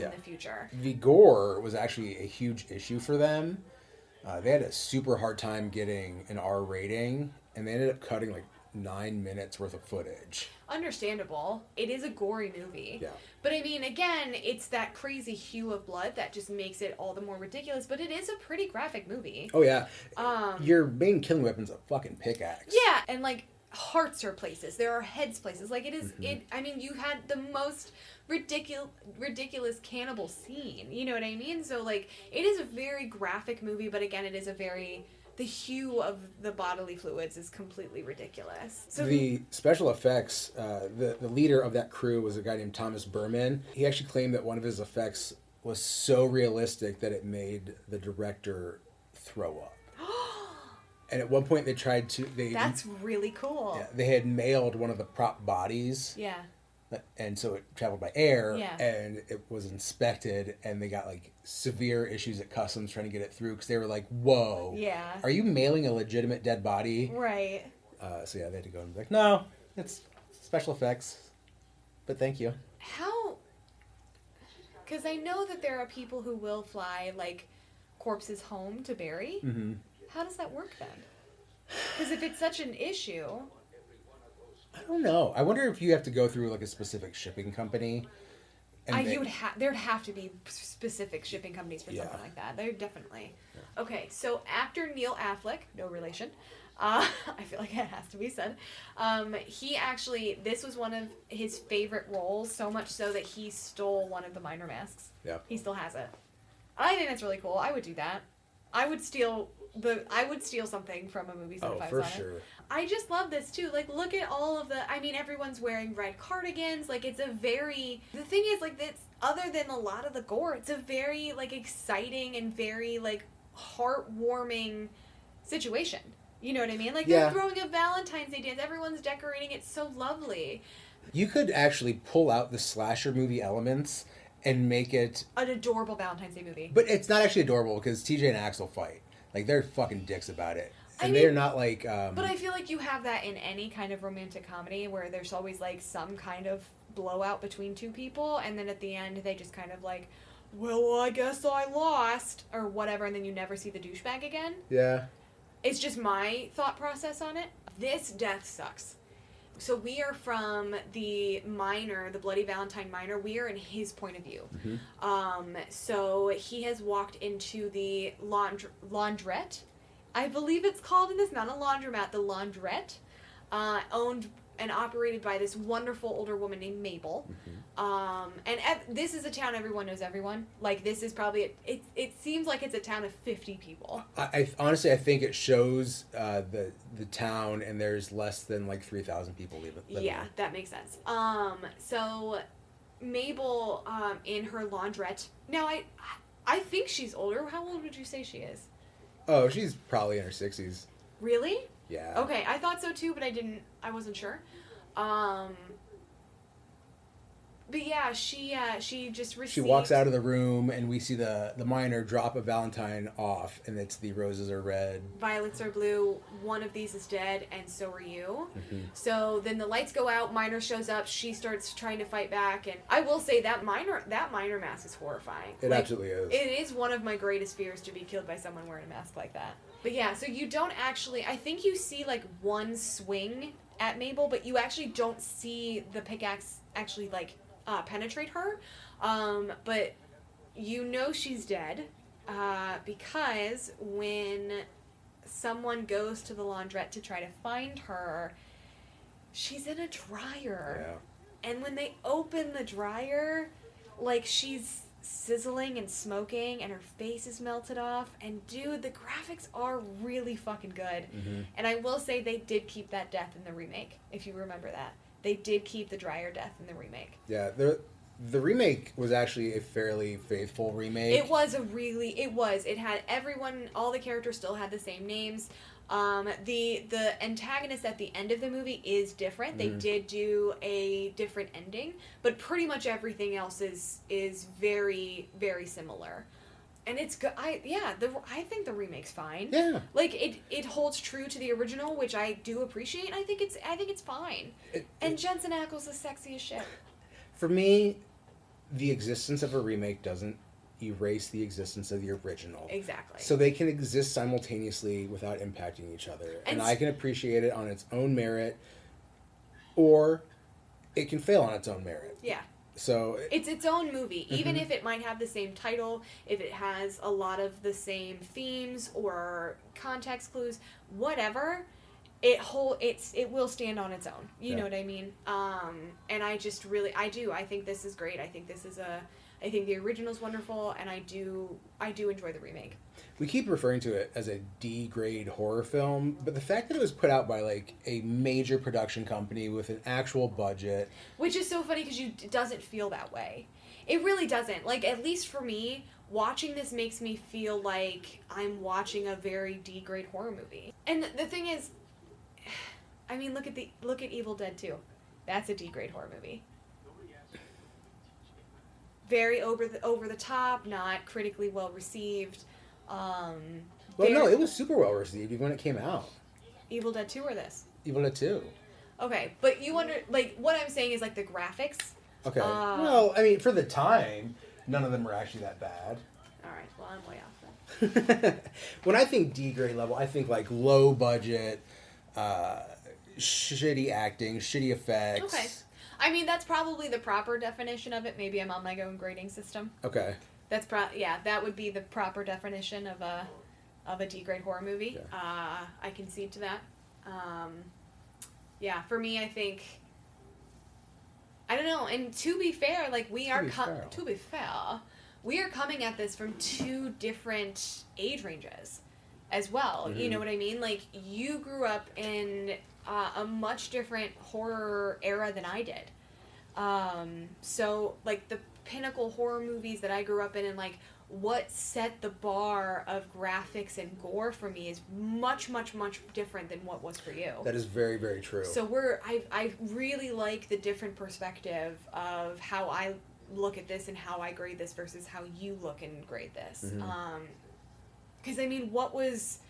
in the future. The gore was actually a huge issue for them. They had a super hard time getting an R rating, and they ended up cutting like 9 minutes worth of footage. Understandable. It is a gory movie. Yeah. But I mean, again, it's that crazy hue of blood that just makes it all the more ridiculous. But it is a pretty graphic movie. Oh yeah. Your main killing weapon's a fucking pickaxe. Yeah, and like hearts are places. There are heads places. Like it is. I mean, you had the most ridiculous cannibal scene. You know what I mean? So like, it is a very graphic movie. But again, it is a very the hue of the bodily fluids is completely ridiculous. So the special effects, the leader of that crew was a guy named Thomas Berman. He actually claimed that one of his effects was so realistic that it made the director throw up. And at one point they tried to... That's really cool. Yeah, they had mailed one of the prop bodies. Yeah. And so it traveled by air, yeah. and it was inspected, and they got like severe issues at customs trying to get it through because they were like, "Whoa, yeah, are you mailing a legitimate dead body?" Right. So yeah, they had to go and be like, "No, it's special effects, but thank you." How? Because I know that there are people who will fly like corpses home to bury. Mm-hmm. How does that work then? Because if it's such an issue. I don't know. I wonder if you have to go through like a specific shipping company. And there'd have to be specific shipping companies for something like that. There definitely. Yeah. Okay, so actor Neil Affleck, no relation. I feel like it has to be said. He actually, this was one of his favorite roles, so much so that he stole one of the Miner masks. Yeah. He still has it. I think that's really cool. I would do that. I would steal something from a movie set if I was on it. I just love this too. Like, look at all of the. I mean, everyone's wearing red cardigans. Like, it's a very. The thing is, like, this. Other than a lot of the gore, it's a very like exciting and very like heartwarming situation. You know what I mean? Like, they're throwing a Valentine's Day dance. Everyone's decorating. It's so lovely. You could actually pull out the slasher movie elements and make it an adorable Valentine's Day movie. But it's not actually adorable because TJ and Axel fight. Like, they're fucking dicks about it. And they're not like... But I feel like you have that in any kind of romantic comedy where there's always, like, some kind of blowout between two people, and then at the end they just kind of like, well, I guess I lost, or whatever, and then you never see the douchebag again. Yeah. It's just my thought process on it. This death sucks. So we are from the miner, the Bloody Valentine miner. We are in his point of view. Mm-hmm. So he has walked into the laundrette. I believe it's called in this, not a laundromat, the laundrette, owned and operated by this wonderful older woman named Mabel. Mm-hmm. And this is a town everyone knows everyone. Like, this is probably, it seems like it's a town of 50 people. I honestly, I think it shows the town, and there's less than like 3,000 people living Yeah, that makes sense. So Mabel, in her laundrette, now I think she's older. How old would you say she is? Oh, she's probably in her 60s. Really? Yeah. Okay, I thought so too, but I wasn't sure. But yeah, she just received... She walks out of the room, and we see the miner drop a Valentine off, and it's the roses are red. Violets are blue. One of these is dead, and so are you. Mm-hmm. So then the lights go out, miner shows up, she starts trying to fight back, and I will say that miner mask is horrifying. It absolutely is. It is one of my greatest fears, to be killed by someone wearing a mask like that. But yeah, so you don't actually... I think you see like one swing at Mabel, but you actually don't see the pickaxe actually like... penetrate her, but you know she's dead because when someone goes to the laundrette to try to find her, she's in a dryer. Yeah. And when they open the dryer, like, she's sizzling and smoking and her face is melted off, and dude, the graphics are really fucking good. Mm-hmm. And I will say they did keep that death in the remake, if you remember that. They did keep the dryer death in the remake. Yeah, the remake was actually a fairly faithful remake. It was. It had everyone, all the characters still had the same names. The antagonist at the end of the movie is different. They did do a different ending, but pretty much everything else is very, very similar. And it's good. I think the remake's fine. Yeah. Like, it holds true to the original, which I do appreciate. I think it's fine. And Jensen Ackles is sexy as shit. For me, the existence of a remake doesn't erase the existence of the original. Exactly. So they can exist simultaneously without impacting each other. And I can appreciate it on its own merit, or it can fail on its own merit. Yeah. So it's its own movie, even if it might have the same title, if it has a lot of the same themes or context clues, whatever, it will stand on its own. You know what I mean? And I just really, I think this is great. I think the original's wonderful, and I do enjoy the remake. We keep referring to it as a D-grade horror film, but the fact that it was put out by like a major production company with an actual budget, which is so funny because it doesn't feel that way. It really doesn't. Like, at least for me, watching this makes me feel like I'm watching a very D-grade horror movie. And the thing is, I mean, look at Evil Dead 2. That's a D-grade horror movie. Very over the top, not critically well received. No, it was super well received even when it came out. Evil Dead 2 or this? Evil Dead 2. Okay, but what I'm saying is like the graphics. Okay. Well, I mean, for the time, none of them were actually that bad. All right. Well, I'm way off then. When I think D-grade level, I think like low budget, shitty acting, shitty effects. Okay. I mean, that's probably the proper definition of it. Maybe I'm on my own grading system. Okay. That's that would be the proper definition of a D-grade horror movie. Yeah. I concede to that. Yeah, for me, I think, I don't know. And to be fair, like we are coming at this from two different age ranges as well. Mm-hmm. You know what I mean? Like, you grew up in a much different horror era than I did. So like the pinnacle horror movies that I grew up in, and like what set the bar of graphics and gore for me is much, much, much different than what was for you. That is very, very true. So I really like the different perspective of how I look at this and how I grade this versus how you look and grade this. Mm-hmm. 'Cause I mean, what was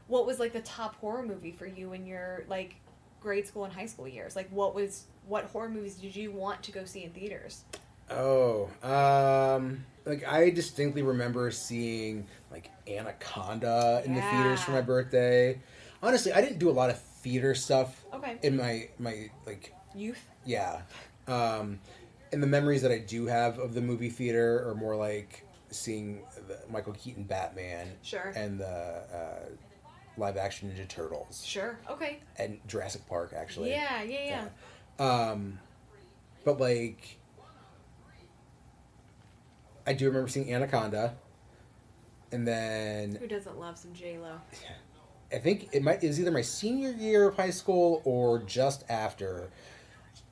like the top horror movie for you in your like grade school and high school years? Like what horror movies did you want to go see in theaters? Oh, like I distinctly remember seeing like Anaconda in the theaters for my birthday. Honestly, I didn't do a lot of theater stuff in my like youth. Yeah. And the memories that I do have of the movie theater are more like seeing the Michael Keaton Batman. Sure. And the live action Ninja Turtles. Sure. Okay. And Jurassic Park, actually. Yeah. But like, I do remember seeing Anaconda, and then who doesn't love some J-Lo? I think it was either my senior year of high school or just after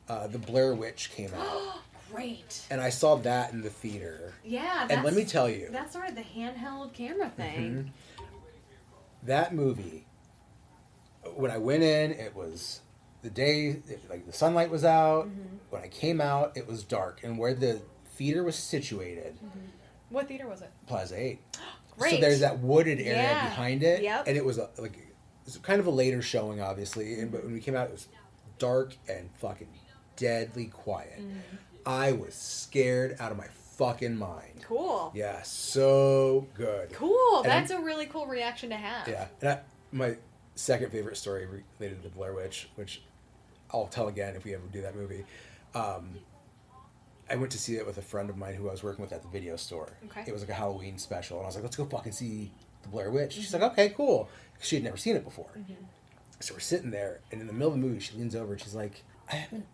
the Blair Witch came out. Great. And I saw that in the theater. Yeah. And let me tell you, that's sort of the handheld camera thing. Mm-hmm. That movie, when I went in, it was the day, like the sunlight was out. Mm-hmm. When I came out, it was dark. And where the theater was situated. Mm-hmm. What theater was it? Plaza 8. Great. So there's that wooded area behind it. Yep. And it was kind of a later showing, obviously. But when we came out, it was dark and fucking deadly quiet. Mm-hmm. I was scared out of my fucking mind. Cool. Yeah, so good. Cool. That's a really cool reaction to have. Yeah. And my second favorite story related to Blair Witch, which I'll tell again if we ever do that movie. I went to see it with a friend of mine who I was working with at the video store. Okay. It was like a Halloween special, and I was like, let's go fucking see the Blair Witch. Mm-hmm. She's like, okay, cool. She had never seen it before. Mm-hmm. So we're sitting there, and in the middle of the movie, she leans over and she's like, I haven't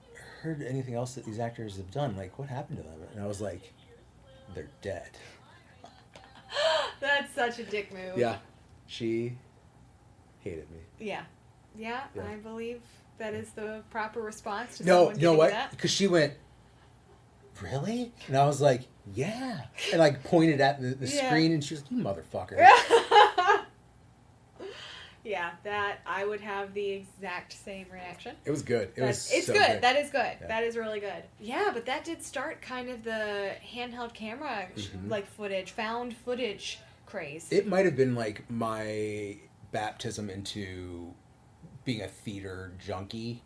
heard anything else that these actors have done. Like, what happened to them? And I was like, they're dead. That's such a dick move. Yeah. She hated me. Yeah. Yeah, I believe that is the proper response to someone getting you know what? That. Because she went, really? And I was like, yeah. And like pointed at the screen, and she was like, you motherfucker. Yeah, that I would have the exact same reaction. It was good. It's good. That is good. Yeah. That is really good. Yeah, but that did start kind of the handheld camera like found footage craze. It might have been like my baptism into being a theater junkie.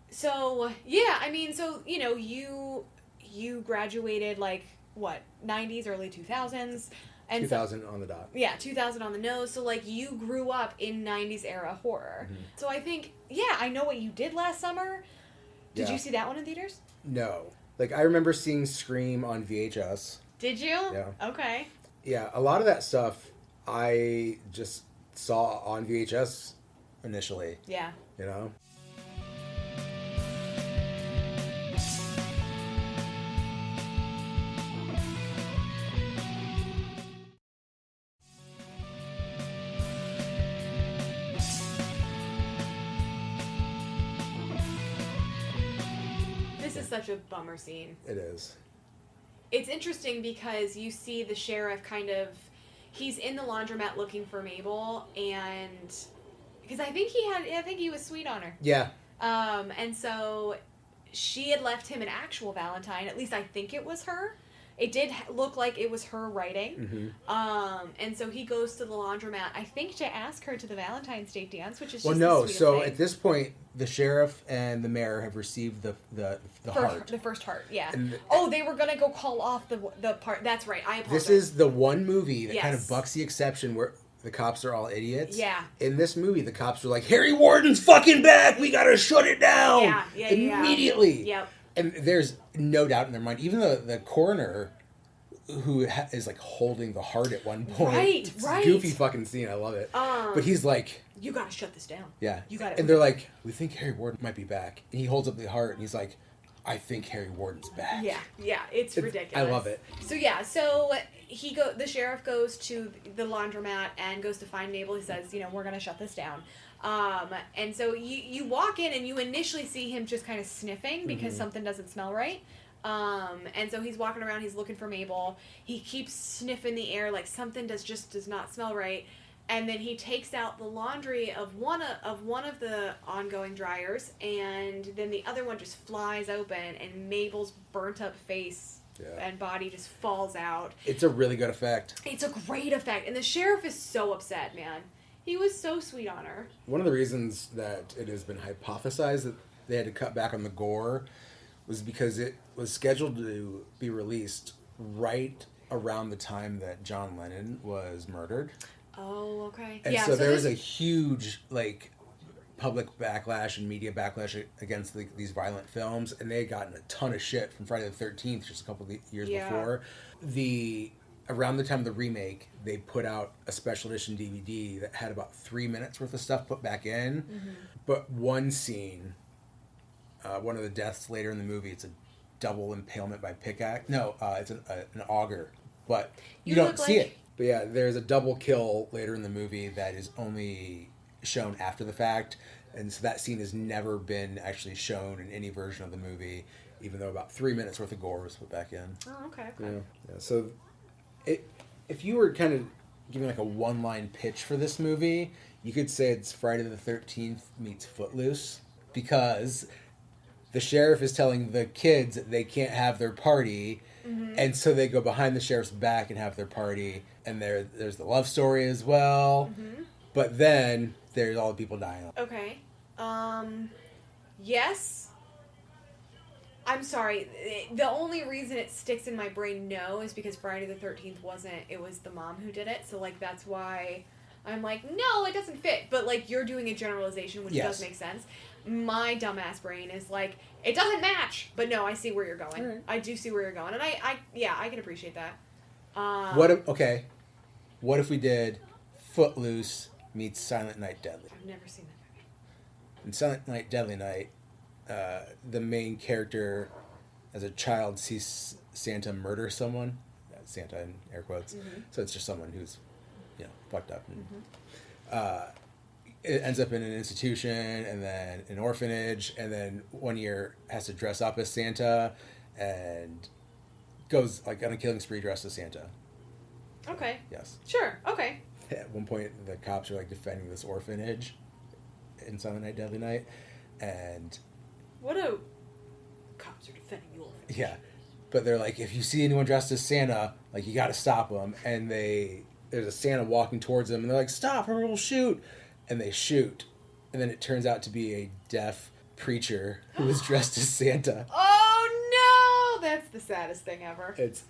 So, yeah, I mean, so, you know, you you graduated like what 90s, early 2000s. And 2000 on the dot. Yeah, 2000 on the nose. So, like, you grew up in 90s era horror. Mm-hmm. So I think, yeah, I Know What You Did Last Summer. Did you see that one in theaters? No. Like, I remember seeing Scream on VHS. Did you? Yeah. Okay. Yeah, a lot of that stuff I just saw on VHS initially. Yeah. You know? This is such a bummer scene. It is. It's interesting because you see the sheriff he's in the laundromat looking for Mabel, and because I think he was sweet on her. Yeah. And so she had left him an actual Valentine. At least I think it was her. It did look like it was her writing. Mm-hmm. And so he goes to the laundromat, I think, to ask her to the Valentine's Day dance, which is just the sweetest thing. At this point, the sheriff and the mayor have received the heart. The first heart, yeah. And they were going to go call off the part. That's right. I apologize. This is the one movie that kind of bucks the exception where the cops are all idiots. Yeah. In this movie, the cops are like, Harry Warden's fucking back! We gotta shut it down! Yeah. Immediately! Yep. And there's no doubt in their mind. Even the coroner, who is like holding the heart at one point. Right. It's a goofy fucking scene. I love it. But he's like, you gotta shut this down. Yeah. You gotta. And they're like, we think Harry Warden might be back. And he holds up the heart and he's like, I think Harry Warden's back. Yeah. It's ridiculous. I love it. So the sheriff goes to the laundromat and goes to find Mabel. He says, we're gonna shut this down. And so you walk in and you initially see him just kind of sniffing because something doesn't smell right. And so he's walking around, he's looking for Mabel. He keeps sniffing the air like something does not smell right. And then he takes out the laundry of one of the ongoing dryers, and then the other one just flies open, and Mabel's burnt up face and body just falls out. It's a really good effect. It's a great effect, and the sheriff is so upset, man. He was so sweet on her. One of the reasons that it has been hypothesized that they had to cut back on the gore was because it was scheduled to be released right around the time that John Lennon was murdered. Oh, okay. And so there was a huge, public backlash and media backlash against these violent films, and they had gotten a ton of shit from Friday the 13th just a couple of years before. Around the time of the remake, they put out a special edition DVD that had about 3 minutes worth of stuff put back in. Mm-hmm. But one scene, one of the deaths later in the movie, it's a double impalement by pickaxe. No, it's an auger. But you don't see it. But yeah, there's a double kill later in the movie that is only shown after the fact. And so that scene has never been actually shown in any version of the movie, even though about 3 minutes worth of gore was put back in. Oh, okay. Yeah. So if you were kind of giving a one-line pitch for this movie, you could say it's Friday the 13th meets Footloose, because the sheriff is telling the kids that they can't have their party, and so they go behind the sheriff's back and have their party, and there's the love story as well, but then there's all the people dying. Okay. Yes. I'm sorry. The only reason it sticks in my brain no is because Friday the 13th it was the mom who did it, so that's why I'm like, no, it doesn't fit, but you're doing a generalization, which does make sense. My dumbass brain is it doesn't match, but no, I see where you're going. Right. I do see where you're going, and I can appreciate that. What if we did Footloose meets Silent Night Deadly? I've never seen that movie. In Silent Night Deadly Night, the main character as a child sees Santa murder someone. Santa in air quotes. So it's just someone who's fucked up. And, it ends up in an institution, and then an orphanage, and then 1 year has to dress up as Santa and goes on a killing spree dressed as Santa. Okay. Yes. Sure. Okay. At one point, the cops are defending this orphanage in Silent Night Deadly Night, and cops are defending the orphanage. Yeah, but they're like, if you see anyone dressed as Santa, you got to stop them. And there's a Santa walking towards them, and they're like, stop or we'll shoot. And they shoot, and then it turns out to be a deaf preacher who was dressed as Santa. Oh that's the saddest thing ever. It's